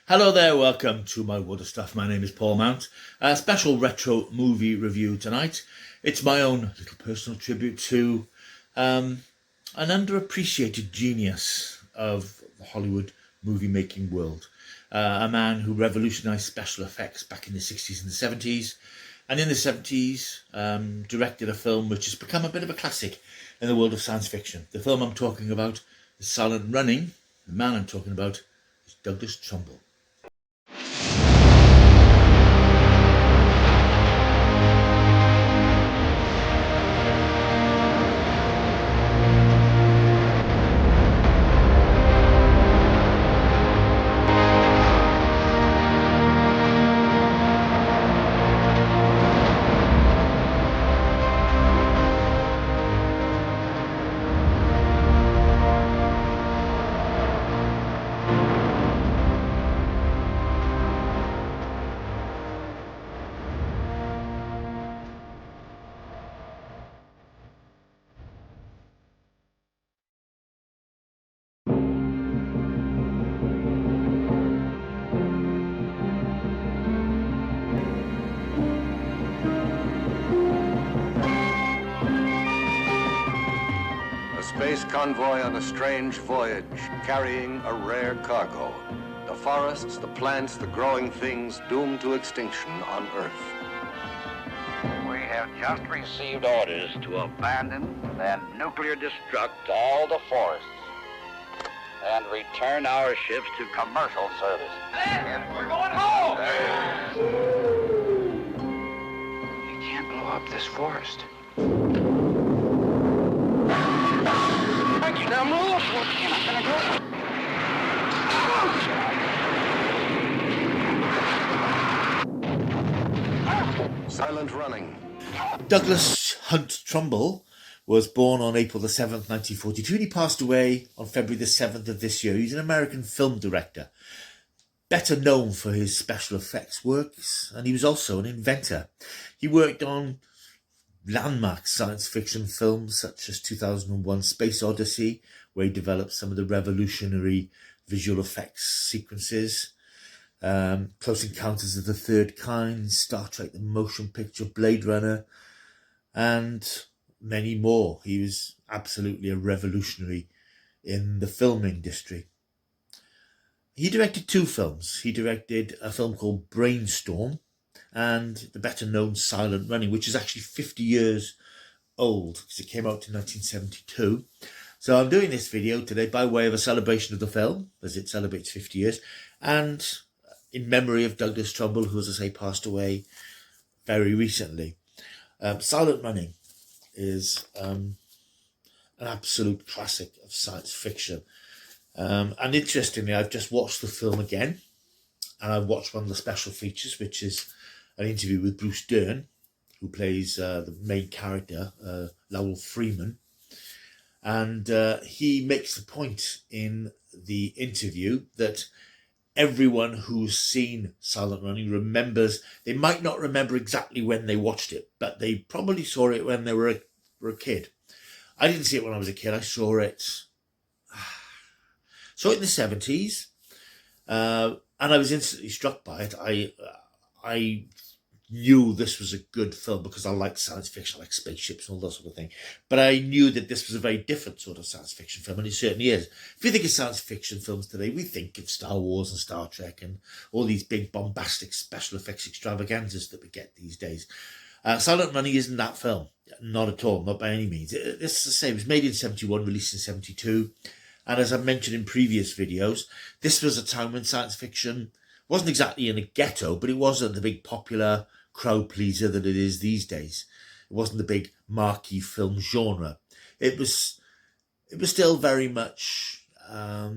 Hello there, welcome to my Water Stuff. My name is Paul Mount. A special retro movie review tonight. It's my own little personal tribute to an underappreciated genius of the Hollywood movie making world. A man who revolutionized special effects back in the 60s and the 70s. And in the 70s, directed a film which has become a bit of a classic in the world of science fiction. The film I'm talking about is Silent Running. The man I'm talking about is Douglas Trumbull. Space convoy on a strange voyage, carrying a rare cargo. The forests, the plants, the growing things doomed to extinction on Earth. We have just received orders to abandon and nuclear destruct all the forests and return our ships to commercial service. We're going home! You can't blow up this forest. Now move! You're not gonna go. Silent Running. Douglas Hunt Trumbull was born on April the 7th, 1942, and he passed away on February the 7th of this year. He's an American film director, better known for his special effects works, and he was also an inventor. He worked on landmark science fiction films such as 2001 Space Odyssey, where he developed some of the revolutionary visual effects sequences, Close Encounters of the Third Kind, Star Trek the Motion Picture, Blade Runner, and many more. He was absolutely a revolutionary in the film industry. He directed two films. He directed a film called Brainstorm and the better known Silent Running, which is actually 50 years old because it came out in 1972. So I'm doing this video today by way of a celebration of the film as it celebrates 50 years and in memory of Douglas Trumbull, who, as I say, passed away very recently. Silent Running is an absolute classic of science fiction. And interestingly, I've just watched the film again, and I've watched one of the special features, which is an interview with Bruce Dern, who plays the main character, Lowell Freeman. And he makes the point in the interview that everyone who's seen Silent Running remembers, they might not remember exactly when they watched it, but they probably saw it when they were a kid. I didn't see it when I was a kid. I saw it in the 70s, and I was instantly struck by it. I knew this was a good film because I like science fiction, I like spaceships and all that sort of thing. But I knew that this was a very different sort of science fiction film, and it certainly is. If you think of science fiction films today, we think of Star Wars and Star Trek and all these big bombastic special effects extravaganzas that we get these days. Silent Running isn't that film. Not at all, not by any means. It's the same. It was made in 71, released in 72. And as I've mentioned in previous videos, this was a time when science fiction wasn't exactly in a ghetto, but it wasn't the big popular crowd pleaser that it is these days. It wasn't the big marquee film genre. It was still very much a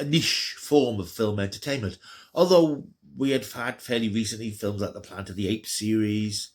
niche form of film entertainment. Although we had had fairly recently films like the Planet of the Apes series,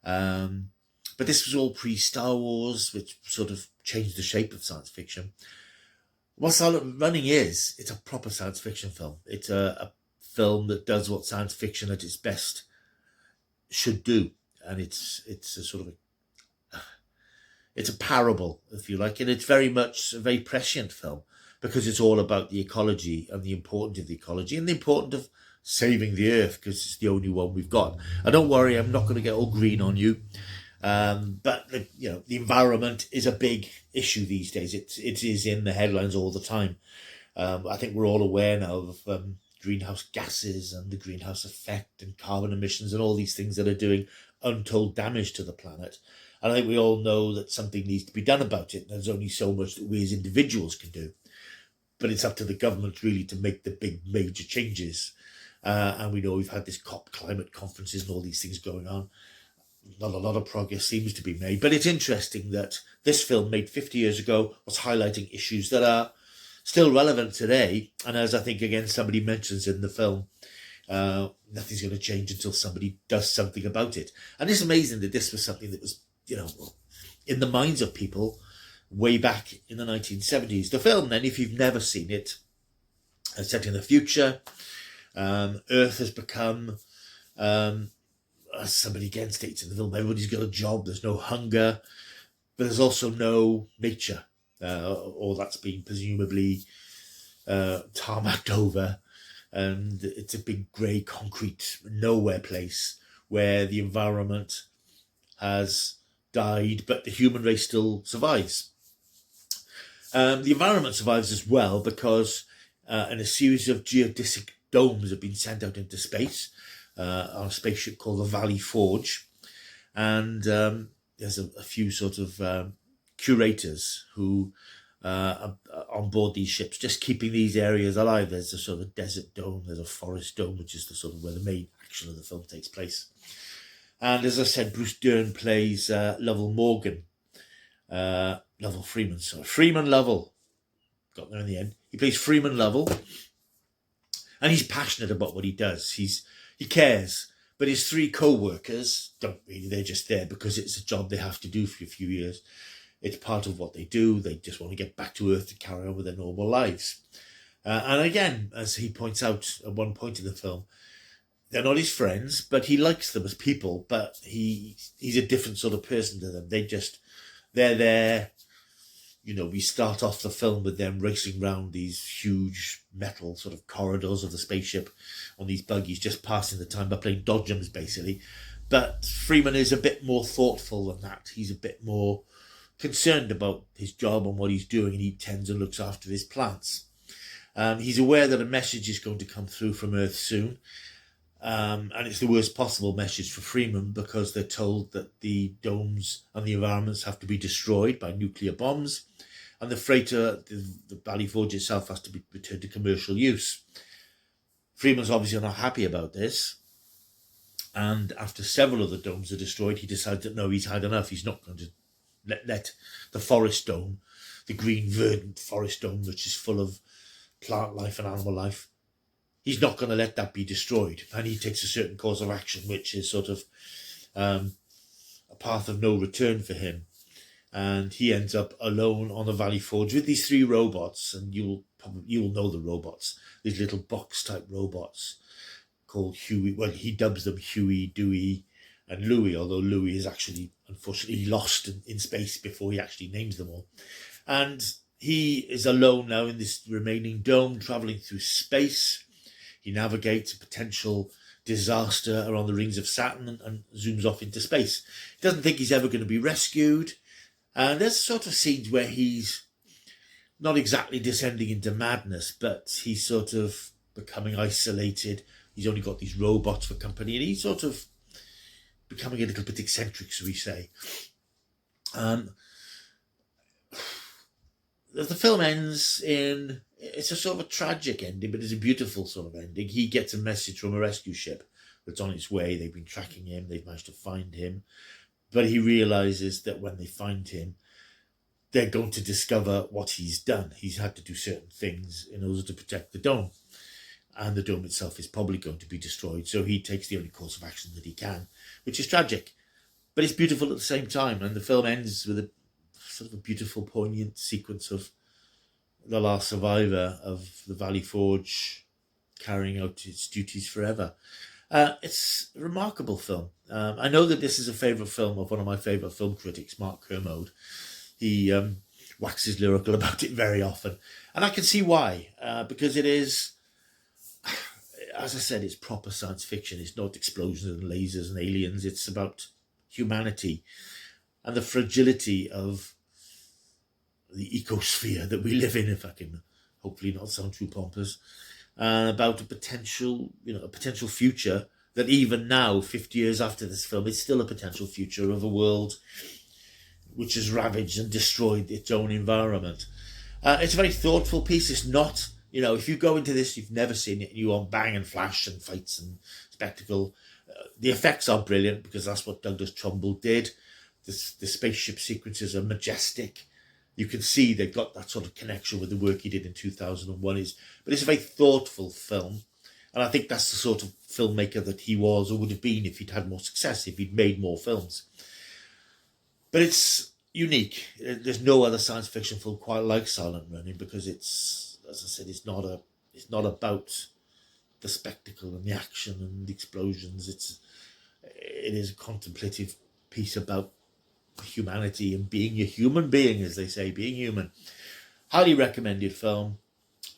but this was all pre-Star Wars, which sort of changed the shape of science fiction. What Silent Running is, it's a proper science fiction film. It's a film that does what science fiction at its best should do, and it's a sort of it's a parable, if you like, and it's very much a very prescient film. because it's all about the ecology and the importance of the ecology and the importance of saving the earth, because it's the only one we've got. And don't worry, I'm not going to get all green on you. But the environment is a big issue these days. It is in the headlines all the time. I think we're all aware now of greenhouse gases and the greenhouse effect and carbon emissions and all these things that are doing untold damage to the planet. And I think we all know that something needs to be done about it. There's only so much that we as individuals can do. But it's up to the government really to make the big major changes. And we know we've had this COP climate conferences and all these things going on. Not a lot of progress seems to be made. But it's interesting that this film made 50 years ago was highlighting issues that are still relevant today. And as I think, again, somebody mentions in the film, nothing's going to change until somebody does something about it. And it's amazing that this was something that was, in the minds of people way back in the 1970s. The film, then, if you've never seen it, is set in the future. Earth has become, as somebody again states in the film, everybody's got a job, there's no hunger, but there's also no nature. All that's been presumably tarmacked over, and it's a big grey concrete nowhere place where the environment has died, but the human race still survives. The environment survives as well because in a series of geodesic domes have been sent out into space on a spaceship called the Valley Forge, and there's a few sort of curators who are on board these ships, just keeping these areas alive. There's a sort of desert dome, there's a forest dome, which is the sort of where the main action of the film takes place. And as I said, Bruce Dern plays Lovell Morgan. Freeman Lovell. Got there in the end. He plays Freeman Lovell. And he's passionate about what he does. He cares. But his three co-workers don't really. They're just there because it's a job they have to do for a few years. It's part of what they do. They just want to get back to Earth to carry on with their normal lives. And again, as he points out at one point in the film, they're not his friends, but he likes them as people. But he's a different sort of person to them. They're there. We start off the film with them racing around these huge metal sort of corridors of the spaceship on these buggies, just passing the time by playing dodgems, basically. But Freeman is a bit more thoughtful than that. He's a bit more concerned about his job and what he's doing, and he tends and looks after his plants. He's aware that a message is going to come through from Earth soon. And it's the worst possible message for Freeman because they're told that the domes and the environments have to be destroyed by nuclear bombs, and the freighter, the Valley Forge itself, has to be returned to commercial use. Freeman's obviously not happy about this, and after several of the domes are destroyed, he decides that no, he's had enough. He's not going to let the forest dome, the green verdant forest dome, which is full of plant life and animal life, he's not going to let that be destroyed. And he takes a certain course of action, which is sort of a path of no return for him. And he ends up alone on the Valley Forge with these three robots. And you'll know the robots, these little box type robots called Huey. Well, he dubs them Huey, Dewey, and Louie, although Louie is actually, unfortunately, lost in space before he actually names them all. And he is alone now in this remaining dome, travelling through space. He navigates a potential disaster around the rings of Saturn and zooms off into space. He doesn't think he's ever going to be rescued. And there's sort of scenes where he's not exactly descending into madness, but he's sort of becoming isolated. He's only got these robots for company, and he's sort of becoming a little bit eccentric, so we say. The film ends in, it's a sort of a tragic ending, but it's a beautiful sort of ending. He gets a message from a rescue ship that's on its way. They've been tracking him. They've managed to find him. But he realizes that when they find him, they're going to discover what he's done. He's had to do certain things in order to protect the dome. And the dome itself is probably going to be destroyed. So he takes the only course of action that he can, which is tragic. But it's beautiful at the same time. And the film ends with a sort of a beautiful, poignant sequence of the last survivor of the Valley Forge carrying out its duties forever. It's a remarkable film. I know that this is a favourite film of one of my favourite film critics, Mark Kermode. He waxes lyrical about it very often. And I can see why, because it is, as I said, it's proper science fiction. It's not explosions and lasers and aliens. It's about humanity and the fragility of the ecosphere that we live in, if I can hopefully not sound too pompous, about a potential future that even now, 50 years after this film, is still a potential future of a world which has ravaged and destroyed its own environment. It's a very thoughtful piece. It's not, if you go into this, you've never seen it, and you want bang and flash and fights and spectacle. The effects are brilliant because that's what Douglas Trumbull did. The spaceship sequences are majestic. You can see they've got that sort of connection with the work he did in 2001. But it's a very thoughtful film. And I think that's the sort of filmmaker that he was or would have been if he'd had more success, if he'd made more films. But it's unique. There's no other science fiction film quite like Silent Running because it's, as I said, it's not about the spectacle and the action and the explosions. It is a contemplative piece about humanity and being a human being, as they say, being human. Highly recommended film.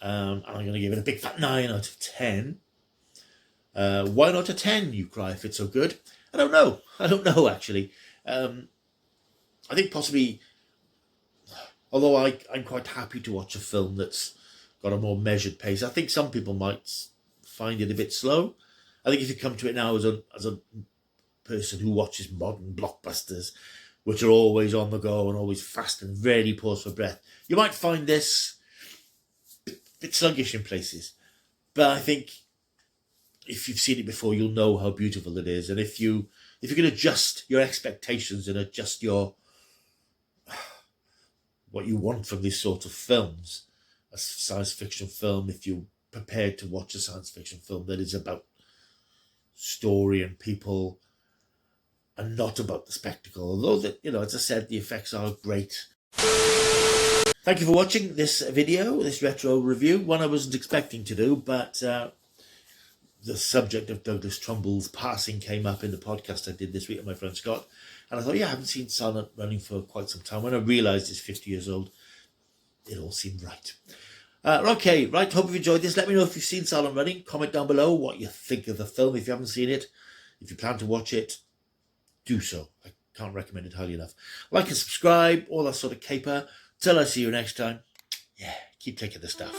I'm going to give it a big fat 9 out of 10. Why not a 10, you cry, if it's so good? I don't know, actually. I think possibly, although I'm quite happy to watch a film that's got a more measured pace, I think some people might find it a bit slow. I think if you come to it now as a person who watches modern blockbusters, which are always on the go and always fast and rarely pause for breath, you might find this a bit sluggish in places. But I think if you've seen it before, you'll know how beautiful it is. And if you can adjust your expectations and adjust what you want from these sort of films, a science fiction film, if you're prepared to watch a science fiction film that is about story and people and not about the spectacle, although that, as I said, the effects are great. Thank you for watching this video, this retro review, one I wasn't expecting to do, but the subject of Douglas Trumbull's passing came up in the podcast I did this week with my friend Scott, and I thought, I haven't seen Silent Running for quite some time. When I realised it's 50 years old, it all seemed right. Okay, right, hope you've enjoyed this. Let me know if you've seen Silent Running. Comment down below what you think of the film if you haven't seen it. If you plan to watch it, do so. I can't recommend it highly enough. Like and subscribe, all that sort of caper. Till I see you next time, keep taking the stuff.